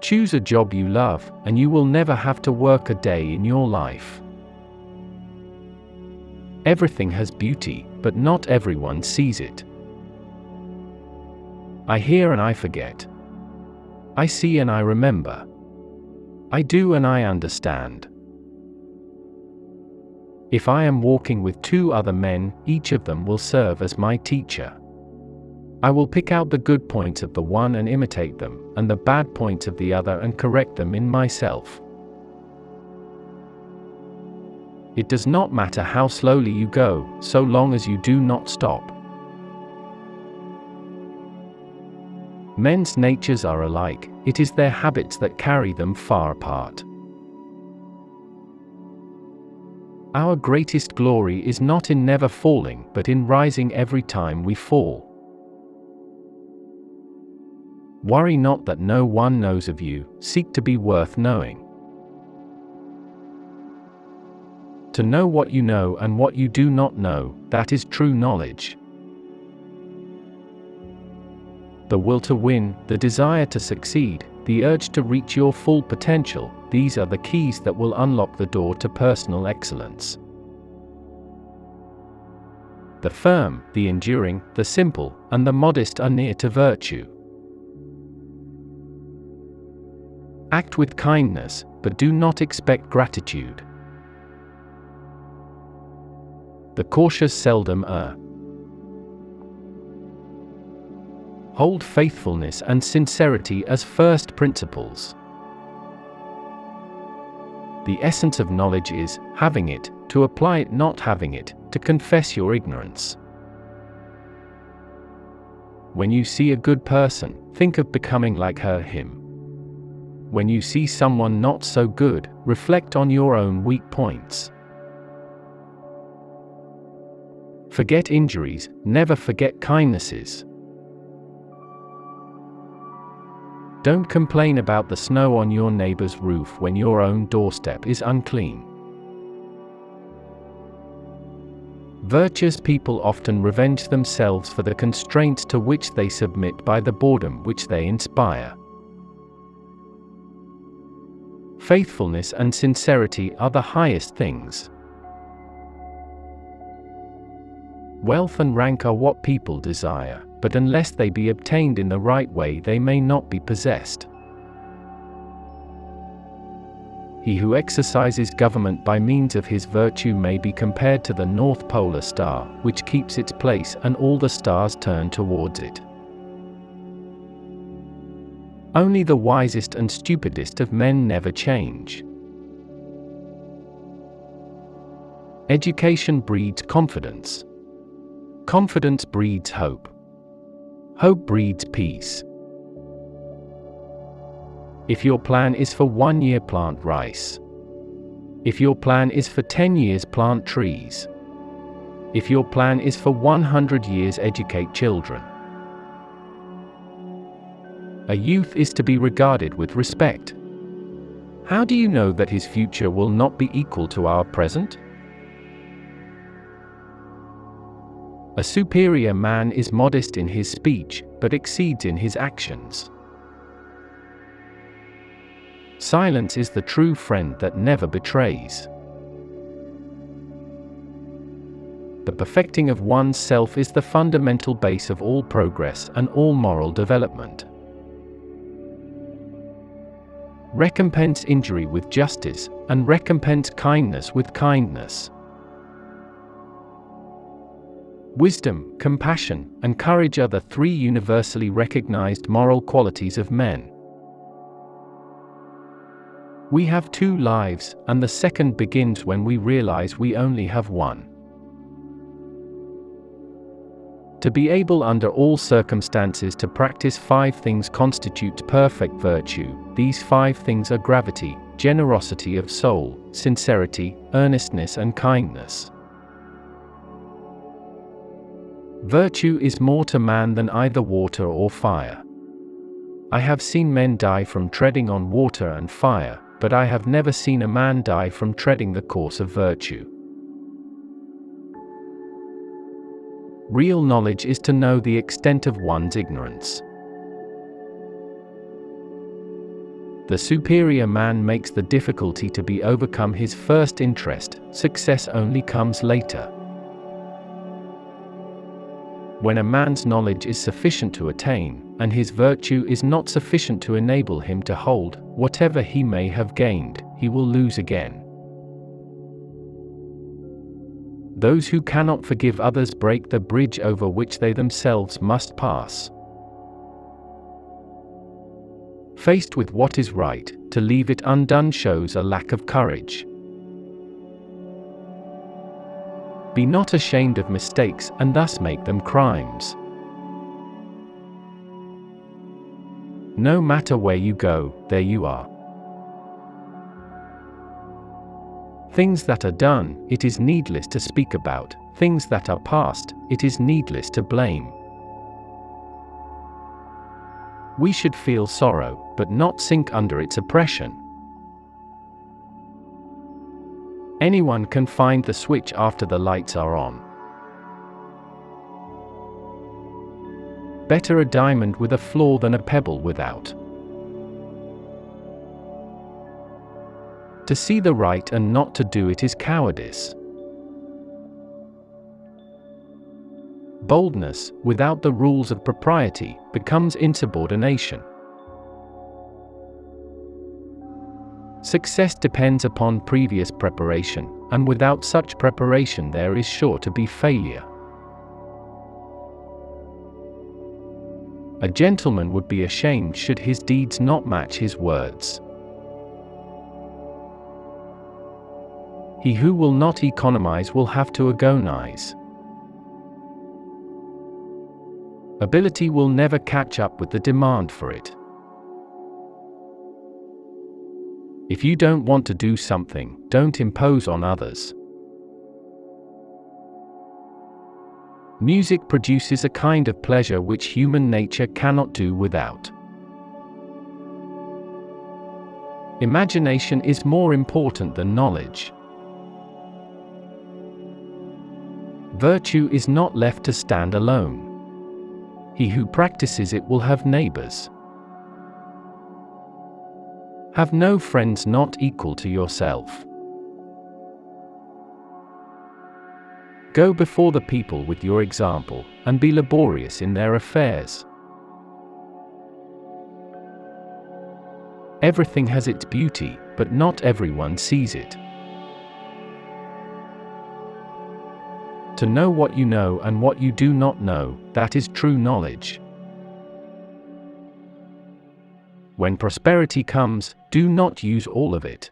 Choose a job you love, and you will never have to work a day in your life. Everything has beauty, but not everyone sees it. I hear and I forget. I see and I remember. I do and I understand. If I am walking with two other men, each of them will serve as my teacher. I will pick out the good points of the one and imitate them, and the bad points of the other and correct them in myself. It does not matter how slowly you go, so long as you do not stop. Men's natures are alike, it is their habits that carry them far apart. Our greatest glory is not in never falling, but in rising every time we fall. Worry not that no one knows of you, seek to be worth knowing. To know what you know and what you do not know, that is true knowledge. The will to win, the desire to succeed, the urge to reach your full potential, these are the keys that will unlock the door to personal excellence. The firm, the enduring, the simple, and the modest are near to virtue. Act with kindness, but do not expect gratitude. The cautious seldom err. Hold faithfulness and sincerity as first principles. The essence of knowledge is, having it, to apply it not having it, to confess your ignorance. When you see a good person, think of becoming like her, him. When you see someone not so good, reflect on your own weak points. Forget injuries, never forget kindnesses. Don't complain about the snow on your neighbor's roof when your own doorstep is unclean. Virtuous people often revenge themselves for the constraints to which they submit by the boredom which they inspire. Faithfulness and sincerity are the highest things. Wealth and rank are what people desire, but unless they be obtained in the right way, they may not be possessed. He who exercises government by means of his virtue may be compared to the North Polar Star, which keeps its place and all the stars turn towards it. Only the wisest and stupidest of men never change. Education breeds confidence. Confidence breeds hope. Hope breeds peace. If your plan is for 1 year, plant rice. If your plan is for 10 years, plant trees. If your plan is for 100 years, educate children. A youth is to be regarded with respect. How do you know that his future will not be equal to our present? A superior man is modest in his speech, but exceeds in his actions. Silence is the true friend that never betrays. The perfecting of one's self is the fundamental base of all progress and all moral development. Recompense injury with justice, and recompense kindness with kindness. Wisdom, compassion, and courage are the three universally recognized moral qualities of men. We have two lives, and the second begins when we realize we only have one. To be able under all circumstances to practice 5 things constitutes perfect virtue. These 5 things are gravity, generosity of soul, sincerity, earnestness and kindness. Virtue is more to man than either water or fire. I have seen men die from treading on water and fire, but I have never seen a man die from treading the course of virtue. Real knowledge is to know the extent of one's ignorance. The superior man makes the difficulty to be overcome his first interest, success only comes later. When a man's knowledge is sufficient to attain, and his virtue is not sufficient to enable him to hold, whatever he may have gained, he will lose again. Those who cannot forgive others break the bridge over which they themselves must pass. Faced with what is right, to leave it undone shows a lack of courage. Be not ashamed of mistakes, and thus make them crimes. No matter where you go, there you are. Things that are done, it is needless to speak about; things that are past, it is needless to blame. We should feel sorrow, but not sink under its oppression. Anyone can find the switch after the lights are on. Better a diamond with a flaw than a pebble without. To see the right and not to do it is cowardice. Boldness, without the rules of propriety, becomes insubordination. Success depends upon previous preparation, and without such preparation there is sure to be failure. A gentleman would be ashamed should his deeds not match his words. He who will not economize will have to agonize. Ability will never catch up with the demand for it. If you don't want to do something, don't impose on others. Music produces a kind of pleasure which human nature cannot do without. Imagination is more important than knowledge. Virtue is not left to stand alone. He who practices it will have neighbors. Have no friends not equal to yourself. Go before the people with your example, and be laborious in their affairs. Everything has its beauty, but not everyone sees it. To know what you know and what you do not know, that is true knowledge. When prosperity comes, do not use all of it.